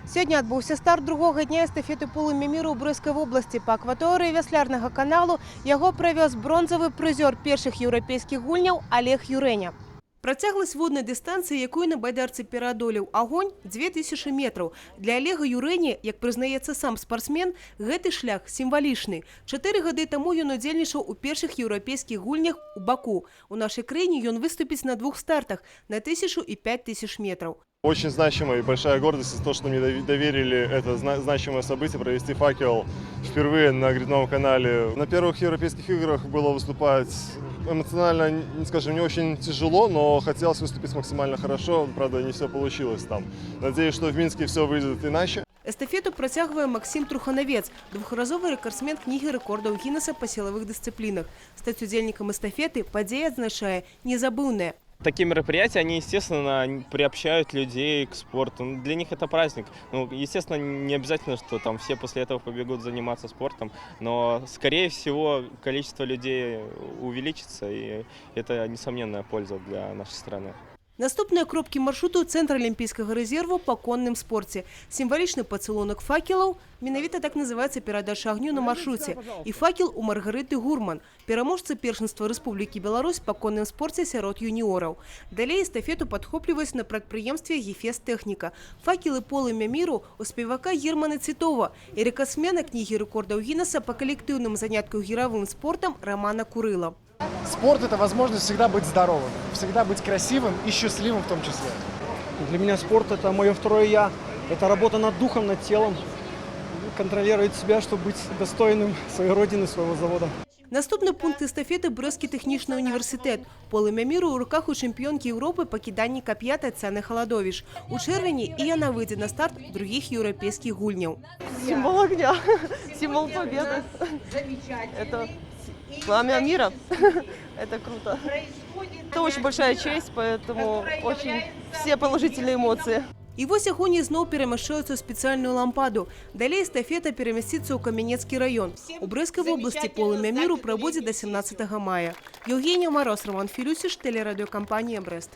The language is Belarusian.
Сёння адбыўся старт другога дня эстафеты полымя міру ў Брыскай вобласці. Па акваторыі вяслярнага каналу яго правёз бронзавы прызёр першых еўрапейскіх гульняў Олег Юрэня. Працягласць воднай дыстанцыі, якую на байдарцы пераадолеў агонь, 2000 метраў. Для Олега Юрэні, як прызнаецца сам спартсмен, гэты шлях сімвалічны. 4 гады таму ён удзельнічаў у першых еўрапейскіх гульнях у Баку. У нашай краіне ён выступіць на двух стартах на 1000 и 5000 метров. Очень значимая и большая гордость, то, что мне доверили это значимое событие, провести факел впервые на грядном канале. На первых европейских играх было выступать эмоционально, скажем, не очень тяжело, но хотелось выступить максимально хорошо. Правда, не все получилось там. Надеюсь, что в Минске все выйдет иначе. Эстафету працягвае Максим Труханавец, двухразовы рэкордсмен кнігі рэкордаў Гіннеса па сілавых дысцыплінах. Стаць удзельнікам эстафеты падзея адзначае незабыўная. Такие мероприятия, они, естественно, приобщают людей к спорту. Для них это праздник. Ну, естественно, не обязательно, что там все после этого побегут заниматься спортом, но, скорее всего, количество людей увеличится, и это несомненная польза для нашей страны. Наступныя кропкі маршруту – цэнтр алімпійскага рэзерву па конным спорце. Сімвалічны пацалунак факелаў, менавіта так называецца перадача агню на маршруце, і факел у Маргарыты Гурман, пераможцы першынства Рэспублікі Беларусь па конным спорце сярод юніораў. Далей эстафету падхопліваюць на прадпрыемстве «Гефест Тэхніка». Факелы полымя міру у спевака Германа Цітова і рэкордсмена кнігі рэкордаў Гіннеса па калектыўным занятку гіравым спортам Романа Курыла. Спорт – это возможность всегда быть здоровым, всегда быть красивым и счастливым в том числе. Для меня спорт – это мое второе «я». Это работа над духом, над телом. Контролировать себя, чтобы быть достойным своей родины, своего завода. Наступны пункт эстафеты – Брэсцкі тэхнічны універсітэт. Полымя міру ў руках у чэмпіёнкі Еўропы па кіданні кап'я Таццяны Халадовіч. У чэрвені і яна выйдзе на старт других еўрапейскіх гульняў. Символ огня, символ победы. Это пламя мира. Это круто. Это очень большая честь, поэтому очень все положительные эмоции. І вось агонь ізноў перамяшчаюцца ў спецыяльную лампаду. Далей эстафета перамясціцца ў Камянецкі раён. У Брэскай вобласці полымя міру праводзіць да 17 мая. Еўгенія Мароз, Роман Філюсіш, тэлерадыёкампанія «Брэст».